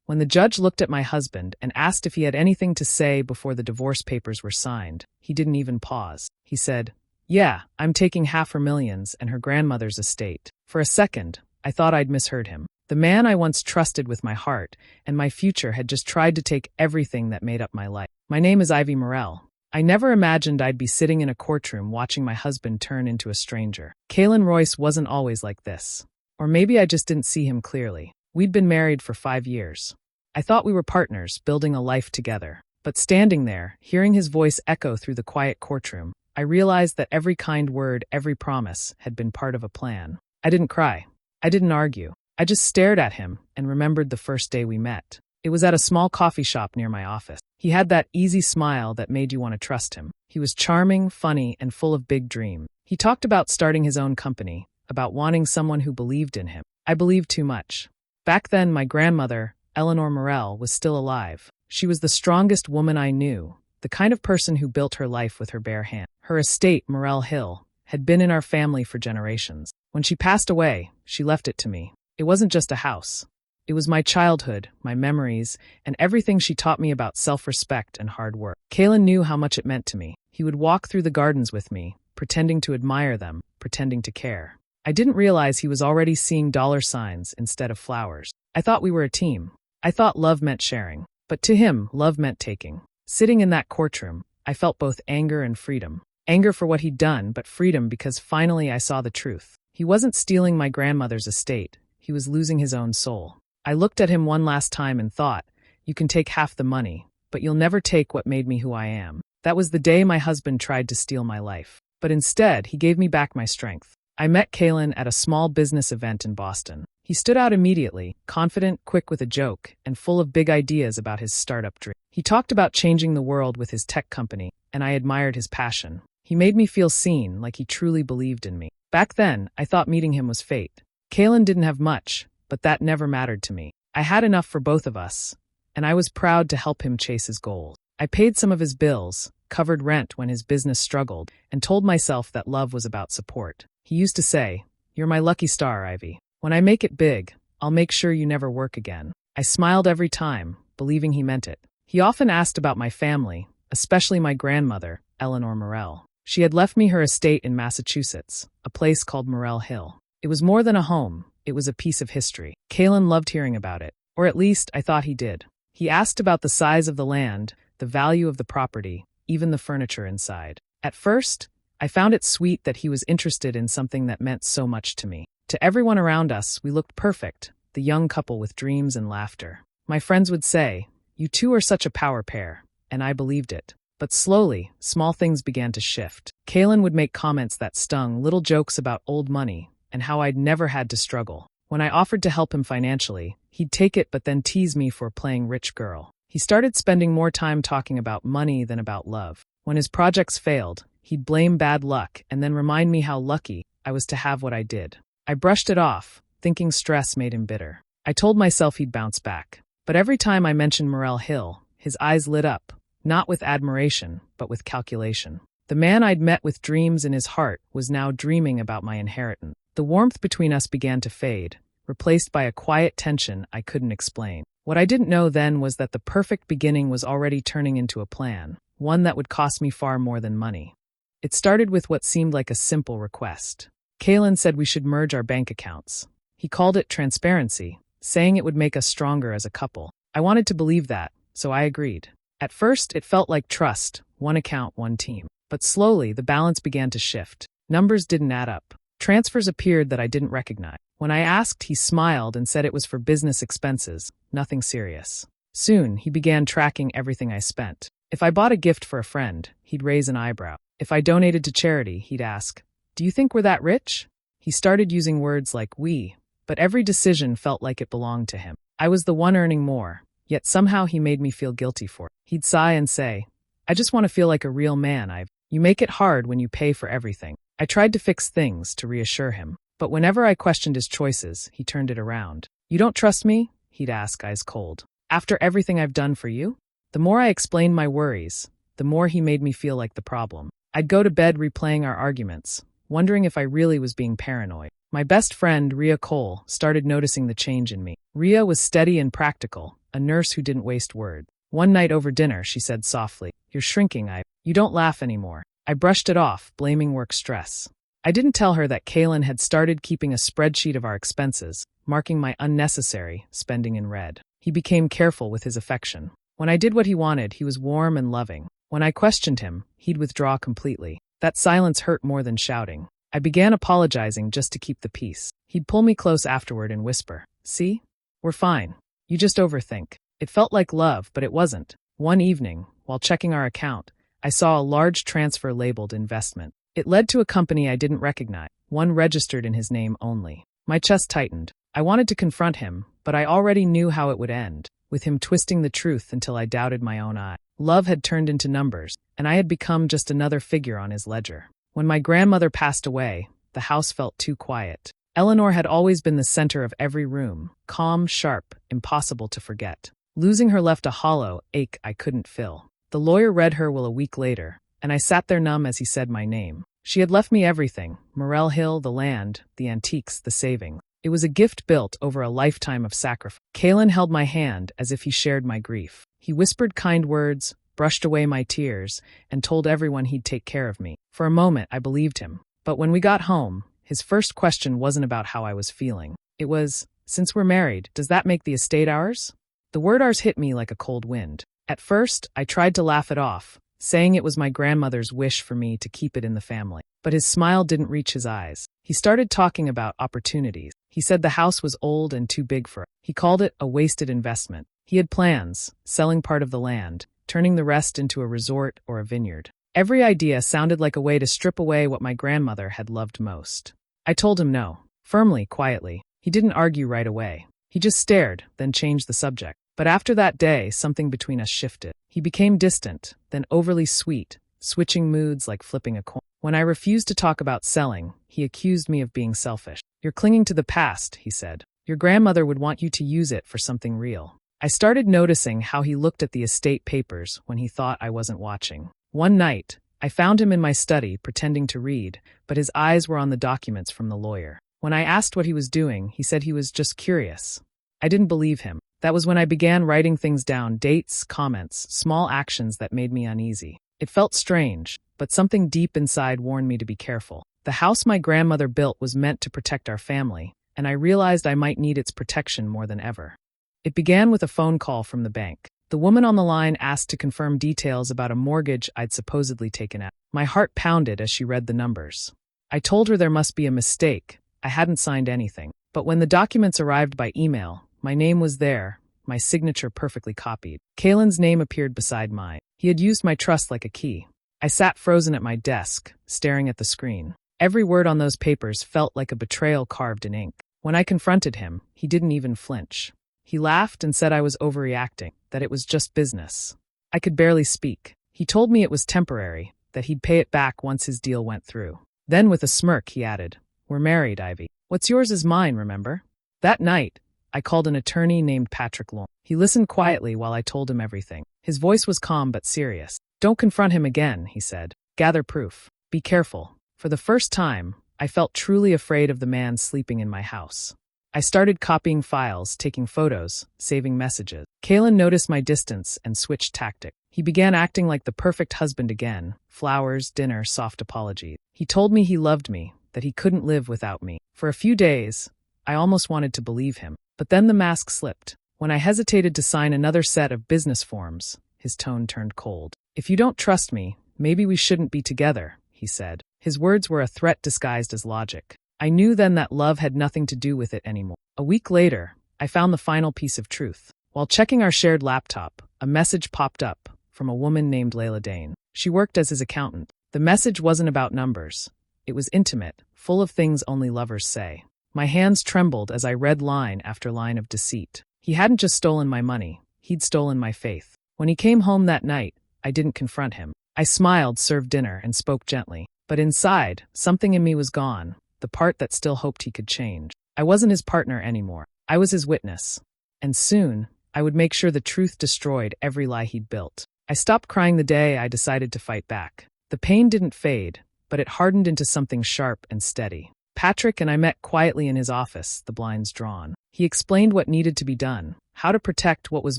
When the judge looked at my husband and asked if he had anything to say before the divorce papers were signed, he didn't even pause. He said, "Yeah, I'm taking half her millions and her grandmother's estate." For a second, I thought I'd misheard him. The man I once trusted with my heart and my future had just tried to take everything that made up my life. My name is Ivy Morell. I never imagined I'd be sitting in a courtroom watching my husband turn into a stranger. Kalen Royce wasn't always like this. Or maybe I just didn't see him clearly. We'd been married for 5 years. I thought we were partners, building a life together. But standing there, hearing his voice echo through the quiet courtroom, I realized that every kind word, every promise, had been part of a plan. I didn't cry. I didn't argue. I just stared at him and remembered the first day we met. It was at a small coffee shop near my office. He had that easy smile that made you want to trust him. He was charming, funny, and full of big dreams. He talked about starting his own company, about wanting someone who believed in him. I believed too much. Back then, my grandmother, Eleanor Morell, was still alive. She was the strongest woman I knew, the kind of person who built her life with her bare hands. Her estate, Morell Hill, had been in our family for generations. When she passed away, she left it to me. It wasn't just a house. It was my childhood, my memories, and everything she taught me about self-respect and hard work. Kalen knew how much it meant to me. He would walk through the gardens with me, pretending to admire them, pretending to care. I didn't realize he was already seeing dollar signs instead of flowers. I thought we were a team. I thought love meant sharing. But to him, love meant taking. Sitting in that courtroom, I felt both anger and freedom. Anger for what he'd done, but freedom because finally I saw the truth. He wasn't stealing my grandmother's estate. He was losing his own soul. I looked at him one last time and thought, you can take half the money, but you'll never take what made me who I am. That was the day my husband tried to steal my life. But instead, he gave me back my strength. I met Kalen at a small business event in Boston. He stood out immediately, confident, quick with a joke, and full of big ideas about his startup dream. He talked about changing the world with his tech company, and I admired his passion. He made me feel seen, like he truly believed in me. Back then, I thought meeting him was fate. Kalen didn't have much, but that never mattered to me. I had enough for both of us, and I was proud to help him chase his goals. I paid some of his bills, covered rent when his business struggled, and told myself that love was about support. He used to say, "You're my lucky star, Ivy. When I make it big, I'll make sure you never work again." I smiled every time, believing he meant it. He often asked about my family, especially my grandmother, Eleanor Morell. She had left me her estate in Massachusetts, a place called Morell Hill. It was more than a home, it was a piece of history. Kalen loved hearing about it, or at least I thought he did. He asked about the size of the land, the value of the property, even the furniture inside. At first, I found it sweet that he was interested in something that meant so much to me. To everyone around us, we looked perfect, the young couple with dreams and laughter. My friends would say, "You two are such a power pair," and I believed it. But slowly, small things began to shift. Kalen would make comments that stung, little jokes about old money, and how I'd never had to struggle. When I offered to help him financially, he'd take it but then tease me for playing rich girl. He started spending more time talking about money than about love. When his projects failed, he'd blame bad luck and then remind me how lucky I was to have what I did. I brushed it off, thinking stress made him bitter. I told myself he'd bounce back. But every time I mentioned Morell Hill, his eyes lit up, not with admiration, but with calculation. The man I'd met with dreams in his heart was now dreaming about my inheritance. The warmth between us began to fade, replaced by a quiet tension I couldn't explain. What I didn't know then was that the perfect beginning was already turning into a plan, one that would cost me far more than money. It started with what seemed like a simple request. Kalen said we should merge our bank accounts. He called it transparency, saying it would make us stronger as a couple. I wanted to believe that, so I agreed. At first, it felt like trust, one account, one team. But slowly, the balance began to shift. Numbers didn't add up. Transfers appeared that I didn't recognize. When I asked, he smiled and said it was for business expenses, nothing serious. Soon, he began tracking everything I spent. If I bought a gift for a friend, he'd raise an eyebrow. If I donated to charity, he'd ask, "Do you think we're that rich?" He started using words like we, but every decision felt like it belonged to him. I was the one earning more, yet somehow he made me feel guilty for it. He'd sigh and say, "I just want to feel like a real man, You make it hard when you pay for everything." I tried to fix things to reassure him, but whenever I questioned his choices, he turned it around. "You don't trust me?" he'd ask, eyes cold. "After everything I've done for you?" The more I explained my worries, the more he made me feel like the problem. I'd go to bed replaying our arguments, wondering if I really was being paranoid. My best friend, Ria Cole, started noticing the change in me. Ria was steady and practical, a nurse who didn't waste words. One night over dinner, she said softly, "You're shrinking, You don't laugh anymore." I brushed it off, blaming work stress. I didn't tell her that Kaylin had started keeping a spreadsheet of our expenses, marking my unnecessary spending in red. He became careful with his affection. When I did what he wanted, he was warm and loving. When I questioned him, he'd withdraw completely. That silence hurt more than shouting. I began apologizing just to keep the peace. He'd pull me close afterward and whisper, "See? We're fine. You just overthink." It felt like love, but it wasn't. One evening, while checking our account, I saw a large transfer labeled investment. It led to a company I didn't recognize, one registered in his name only. My chest tightened. I wanted to confront him, but I already knew how it would end, with him twisting the truth until I doubted my own eye. Love had turned into numbers, and I had become just another figure on his ledger. When my grandmother passed away, the house felt too quiet. Eleanor had always been the center of every room, calm, sharp, impossible to forget. Losing her left a hollow ache I couldn't fill. The lawyer read her will a week later, and I sat there numb as he said my name. She had left me everything: Morel Hill, the land, the antiques, the savings. It was a gift built over a lifetime of sacrifice. Kaylin held my hand as if he shared my grief. He whispered kind words, brushed away my tears, and told everyone he'd take care of me. For a moment, I believed him. But when we got home, his first question wasn't about how I was feeling. It was, "Since we're married, does that make the estate ours?" The word ours hit me like a cold wind. At first, I tried to laugh it off, saying it was my grandmother's wish for me to keep it in the family. But his smile didn't reach his eyes. He started talking about opportunities. He said the house was old and too big for it. He called it a wasted investment. He had plans, selling part of the land, turning the rest into a resort or a vineyard. Every idea sounded like a way to strip away what my grandmother had loved most. I told him no, firmly, quietly. He didn't argue right away. He just stared, then changed the subject. But after that day, something between us shifted. He became distant, then overly sweet, switching moods like flipping a coin. When I refused to talk about selling, he accused me of being selfish. "You're clinging to the past," he said. "Your grandmother would want you to use it for something real." I started noticing how he looked at the estate papers when he thought I wasn't watching. One night, I found him in my study pretending to read, but his eyes were on the documents from the lawyer. When I asked what he was doing, he said he was just curious. I didn't believe him. That was when I began writing things down, dates, comments, small actions that made me uneasy. It felt strange, but something deep inside warned me to be careful. The house my grandmother built was meant to protect our family, and I realized I might need its protection more than ever. It began with a phone call from the bank. The woman on the line asked to confirm details about a mortgage I'd supposedly taken out. My heart pounded as she read the numbers. I told her there must be a mistake. I hadn't signed anything. But when the documents arrived by email, my name was there, my signature perfectly copied. Kaylin's name appeared beside mine. He had used my trust like a key. I sat frozen at my desk, staring at the screen. Every word on those papers felt like a betrayal carved in ink. When I confronted him, he didn't even flinch. He laughed and said I was overreacting, that it was just business. I could barely speak. He told me it was temporary, that he'd pay it back once his deal went through. Then with a smirk, he added, "We're married, Ivy. What's yours is mine, remember?" That night, I called an attorney named Patrick Long. He listened quietly while I told him everything. His voice was calm but serious. "Don't confront him again," he said. "Gather proof. Be careful." For the first time, I felt truly afraid of the man sleeping in my house. I started copying files, taking photos, saving messages. Kaylin noticed my distance and switched tactic. He began acting like the perfect husband again. Flowers, dinner, soft apologies. He told me he loved me, that he couldn't live without me. For a few days, I almost wanted to believe him. But then the mask slipped. When I hesitated to sign another set of business forms, his tone turned cold. "If you don't trust me, maybe we shouldn't be together," he said. His words were a threat disguised as logic. I knew then that love had nothing to do with it anymore. A week later, I found the final piece of truth. While checking our shared laptop, a message popped up from a woman named Layla Dane. She worked as his accountant. The message wasn't about numbers. It was intimate, full of things only lovers say. My hands trembled as I read line after line of deceit. He hadn't just stolen my money, he'd stolen my faith. When he came home that night, I didn't confront him. I smiled, served dinner, and spoke gently. But inside, something in me was gone, the part that still hoped he could change. I wasn't his partner anymore. I was his witness. And soon, I would make sure the truth destroyed every lie he'd built. I stopped crying the day I decided to fight back. The pain didn't fade, but it hardened into something sharp and steady. Patrick and I met quietly in his office, the blinds drawn. He explained what needed to be done, how to protect what was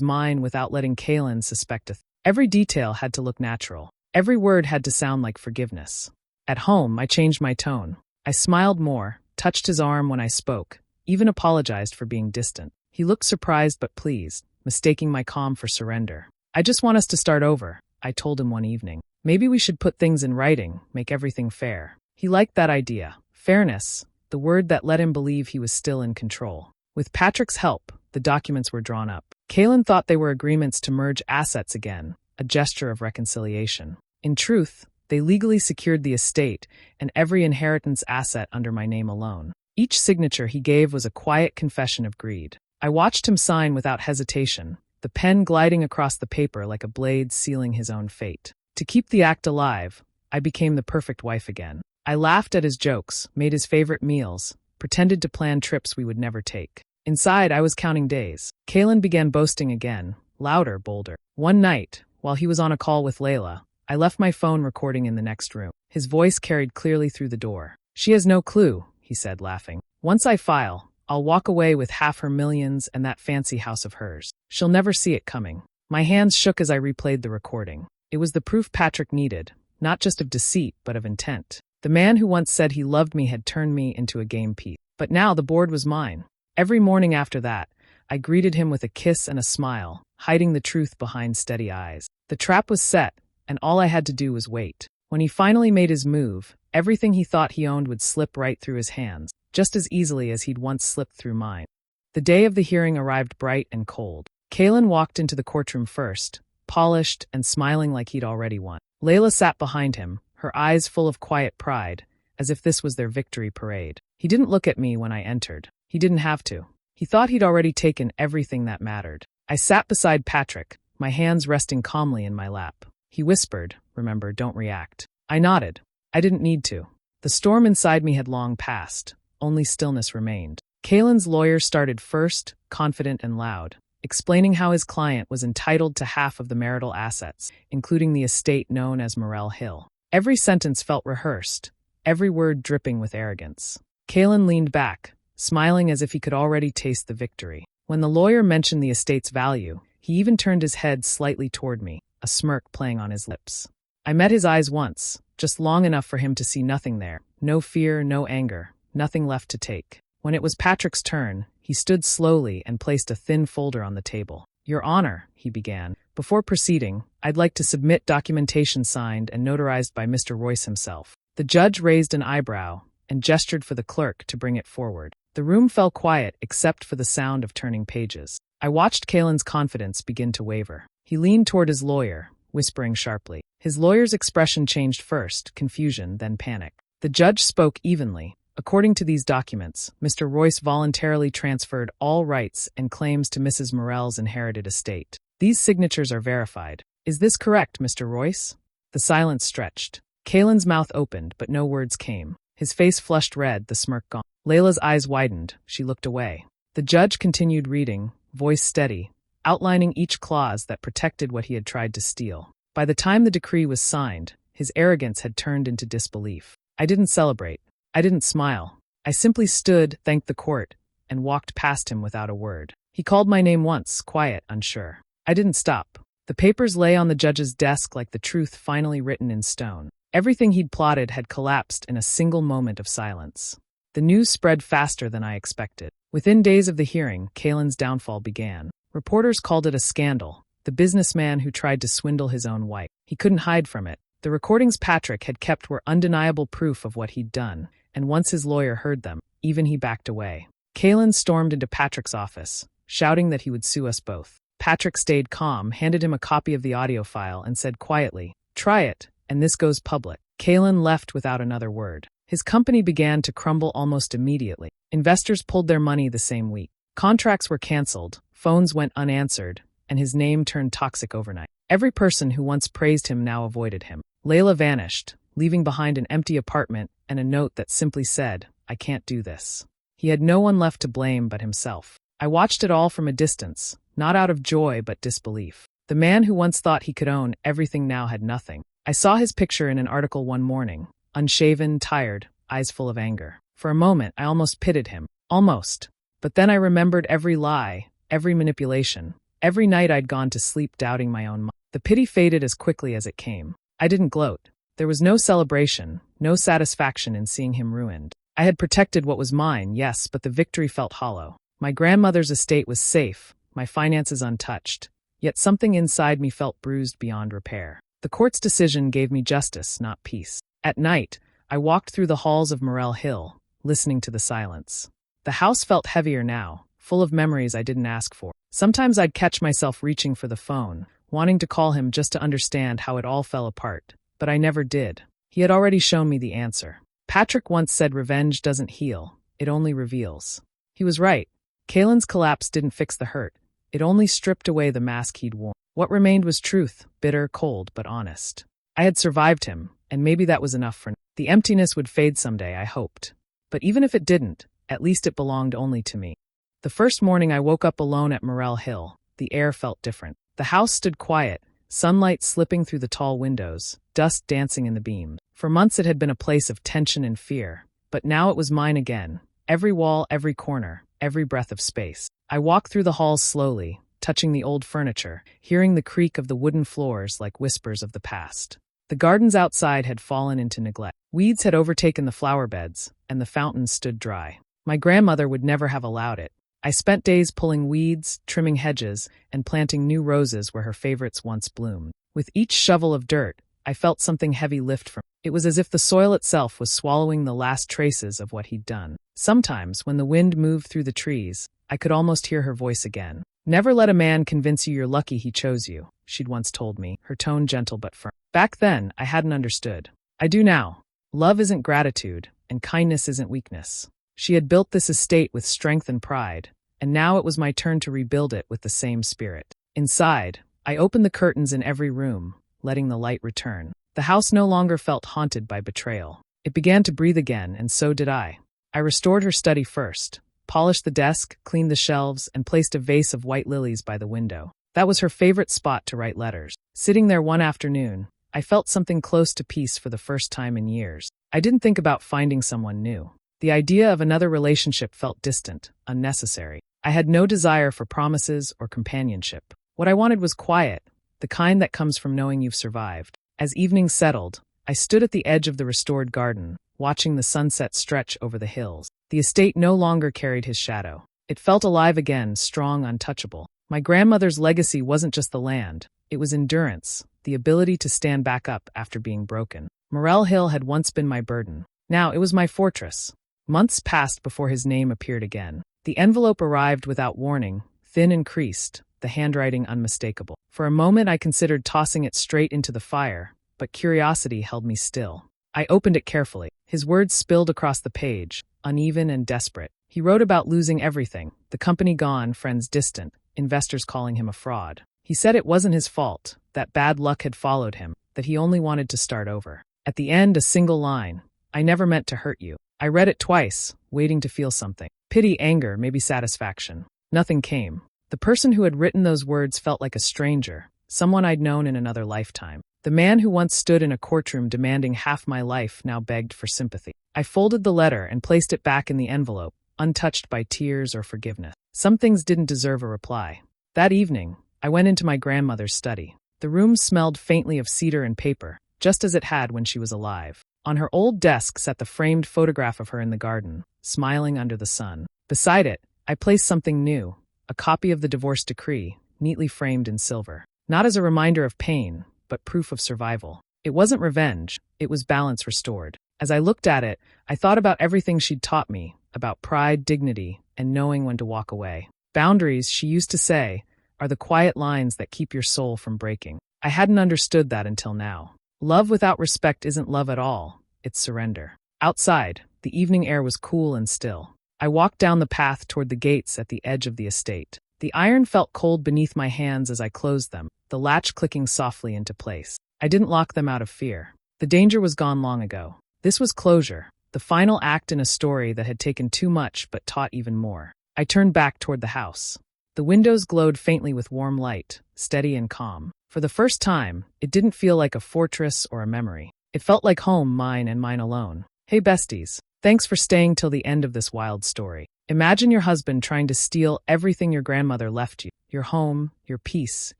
mine without letting Kaylin suspect a thing. Every detail had to look natural. Every word had to sound like forgiveness. At home, I changed my tone. I smiled more, touched his arm when I spoke, even apologized for being distant. He looked surprised but pleased, mistaking my calm for surrender. I just want us to start over, I told him one evening. Maybe we should put things in writing, make everything fair. He liked that idea. Fairness, the word that let him believe he was still in control. With Patrick's help, the documents were drawn up. Kaylin thought they were agreements to merge assets again, a gesture of reconciliation. In truth, they legally secured the estate and every inheritance asset under my name alone. Each signature he gave was a quiet confession of greed. I watched him sign without hesitation, the pen gliding across the paper like a blade sealing his own fate. To keep the act alive, I became the perfect wife again. I laughed at his jokes, made his favorite meals, pretended to plan trips we would never take. Inside, I was counting days. Kaylin began boasting again, louder, bolder. One night, while he was on a call with Layla, I left my phone recording in the next room. His voice carried clearly through the door. She has no clue, he said, laughing. Once I file, I'll walk away with half her millions and that fancy house of hers. She'll never see it coming. My hands shook as I replayed the recording. It was the proof Patrick needed, not just of deceit, but of intent. The man who once said he loved me had turned me into a game piece. But now the board was mine. Every morning after that, I greeted him with a kiss and a smile, hiding the truth behind steady eyes. The trap was set, and all I had to do was wait. When he finally made his move, everything he thought he owned would slip right through his hands, just as easily as he'd once slipped through mine. The day of the hearing arrived bright and cold. Kaylin walked into the courtroom first, polished and smiling like he'd already won. Layla sat behind him, her eyes full of quiet pride, as if this was their victory parade. He didn't look at me when I entered. He didn't have to. He thought he'd already taken everything that mattered. I sat beside Patrick, my hands resting calmly in my lap. He whispered, "Remember, don't react." I nodded. I didn't need to. The storm inside me had long passed. Only stillness remained. Kaylin's lawyer started first, confident and loud, explaining how his client was entitled to half of the marital assets, including the estate known as Morel Hill. Every sentence felt rehearsed, every word dripping with arrogance. Kaylin leaned back, smiling as if he could already taste the victory. When the lawyer mentioned the estate's value, he even turned his head slightly toward me, a smirk playing on his lips. I met his eyes once, just long enough for him to see nothing there, no fear, no anger, nothing left to take. When it was Patrick's turn, he stood slowly and placed a thin folder on the table. "Your Honor," he began. "Before proceeding, I'd like to submit documentation signed and notarized by Mr. Royce himself." The judge raised an eyebrow and gestured for the clerk to bring it forward. The room fell quiet except for the sound of turning pages. I watched Kaylin's confidence begin to waver. He leaned toward his lawyer, whispering sharply. His lawyer's expression changed first, confusion, then panic. The judge spoke evenly. "According to these documents, Mr. Royce voluntarily transferred all rights and claims to Mrs. Morel's inherited estate. These signatures are verified. Is this correct, Mr. Royce?" The silence stretched. Kaylin's mouth opened, but no words came. His face flushed red, the smirk gone. Layla's eyes widened. She looked away. The judge continued reading, voice steady, outlining each clause that protected what he had tried to steal. By the time the decree was signed, his arrogance had turned into disbelief. I didn't celebrate. I didn't smile. I simply stood, thanked the court, and walked past him without a word. He called my name once, quiet, unsure. I didn't stop. The papers lay on the judge's desk like the truth finally written in stone. Everything he'd plotted had collapsed in a single moment of silence. The news spread faster than I expected. Within days of the hearing, Kaylin's downfall began. Reporters called it a scandal, the businessman who tried to swindle his own wife. He couldn't hide from it. The recordings Patrick had kept were undeniable proof of what he'd done, and once his lawyer heard them, even he backed away. Kaylin stormed into Patrick's office, shouting that he would sue us both. Patrick stayed calm, handed him a copy of the audio file, and said quietly, "Try it, and this goes public." Kaylin left without another word. His company began to crumble almost immediately. Investors pulled their money the same week. Contracts were canceled, phones went unanswered, and his name turned toxic overnight. Every person who once praised him now avoided him. Layla vanished, leaving behind an empty apartment and a note that simply said, "I can't do this." He had no one left to blame but himself. I watched it all from a distance, not out of joy but disbelief. The man who once thought he could own everything now had nothing. I saw his picture in an article one morning, unshaven, tired, eyes full of anger. For a moment, I almost pitied him. Almost. But then I remembered every lie, every manipulation, every night I'd gone to sleep doubting my own mind. The pity faded as quickly as it came. I didn't gloat. There was no celebration, no satisfaction in seeing him ruined. I had protected what was mine, yes, but the victory felt hollow. My grandmother's estate was safe, my finances untouched, yet something inside me felt bruised beyond repair. The court's decision gave me justice, not peace. At night, I walked through the halls of Morel Hill, listening to the silence. The house felt heavier now, full of memories I didn't ask for. Sometimes I'd catch myself reaching for the phone, wanting to call him just to understand how it all fell apart, but I never did. He had already shown me the answer. Patrick once said revenge doesn't heal, it only reveals. He was right. Kalen's collapse didn't fix the hurt. It only stripped away the mask he'd worn. What remained was truth, bitter, cold, but honest. I had survived him, and maybe that was enough for now. The emptiness would fade someday, I hoped. But even if it didn't, at least it belonged only to me. The first morning I woke up alone at Morel Hill, the air felt different. The house stood quiet, sunlight slipping through the tall windows, dust dancing in the beams. For months it had been a place of tension and fear, but now it was mine again. Every wall, every corner, every breath of space. I walked through the halls slowly, touching the old furniture, hearing the creak of the wooden floors like whispers of the past. The gardens outside had fallen into neglect. Weeds had overtaken the flower beds, and the fountains stood dry. My grandmother would never have allowed it. I spent days pulling weeds, trimming hedges, and planting new roses where her favorites once bloomed. With each shovel of dirt, I felt something heavy lift from it. It was as if the soil itself was swallowing the last traces of what he'd done. Sometimes, when the wind moved through the trees, I could almost hear her voice again. Never let a man convince you you're lucky he chose you, she'd once told me, her tone gentle but firm. Back then, I hadn't understood. I do now. Love isn't gratitude, and kindness isn't weakness. She had built this estate with strength and pride, and now it was my turn to rebuild it with the same spirit. Inside, I opened the curtains in every room, letting the light return. The house no longer felt haunted by betrayal. It began to breathe again, and so did I. I restored her study first, polished the desk, cleaned the shelves, and placed a vase of white lilies by the window. That was her favorite spot to write letters. Sitting there one afternoon, I felt something close to peace for the first time in years. I didn't think about finding someone new. The idea of another relationship felt distant, unnecessary. I had no desire for promises or companionship. What I wanted was quiet, the kind that comes from knowing you've survived. As evening settled, I stood at the edge of the restored garden, watching the sunset stretch over the hills. The estate no longer carried his shadow. It felt alive again, strong, untouchable. My grandmother's legacy wasn't just the land. It was endurance, the ability to stand back up after being broken. Morel Hill had once been my burden. Now it was my fortress. Months passed before his name appeared again. The envelope arrived without warning, thin and creased, the handwriting unmistakable. For a moment I considered tossing it straight into the fire, but curiosity held me still. I opened it carefully. His words spilled across the page, uneven and desperate. He wrote about losing everything, the company gone, friends distant, investors calling him a fraud. He said it wasn't his fault, that bad luck had followed him, that he only wanted to start over. At the end, a single line, "I never meant to hurt you." I read it twice, waiting to feel something. Pity, anger, maybe satisfaction. Nothing came. The person who had written those words felt like a stranger, someone I'd known in another lifetime. The man who once stood in a courtroom demanding half my life now begged for sympathy. I folded the letter and placed it back in the envelope, untouched by tears or forgiveness. Some things didn't deserve a reply. That evening, I went into my grandmother's study. The room smelled faintly of cedar and paper, just as it had when she was alive. On her old desk sat the framed photograph of her in the garden, smiling under the sun. Beside it, I placed something new, a copy of the divorce decree, neatly framed in silver. Not as a reminder of pain, but proof of survival. It wasn't revenge, it was balance restored. As I looked at it, I thought about everything she'd taught me, about pride, dignity, and knowing when to walk away. Boundaries, she used to say, are the quiet lines that keep your soul from breaking. I hadn't understood that until now. Love without respect isn't love at all, it's surrender. Outside, the evening air was cool and still. I walked down the path toward the gates at the edge of the estate. The iron felt cold beneath my hands as I closed them, the latch clicking softly into place. I didn't lock them out of fear. The danger was gone long ago. This was closure, the final act in a story that had taken too much but taught even more. I turned back toward the house. The windows glowed faintly with warm light, steady and calm. For the first time, it didn't feel like a fortress or a memory. It felt like home, mine and mine alone. Hey besties, thanks for staying till the end of this wild story. Imagine your husband trying to steal everything your grandmother left you: your home, your peace,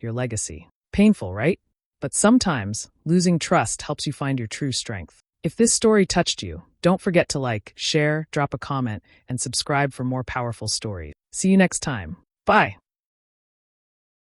your legacy. Painful, right? But sometimes, losing trust helps you find your true strength. If this story touched you, don't forget to like, share, drop a comment, and subscribe for more powerful stories. See you next time. Bye.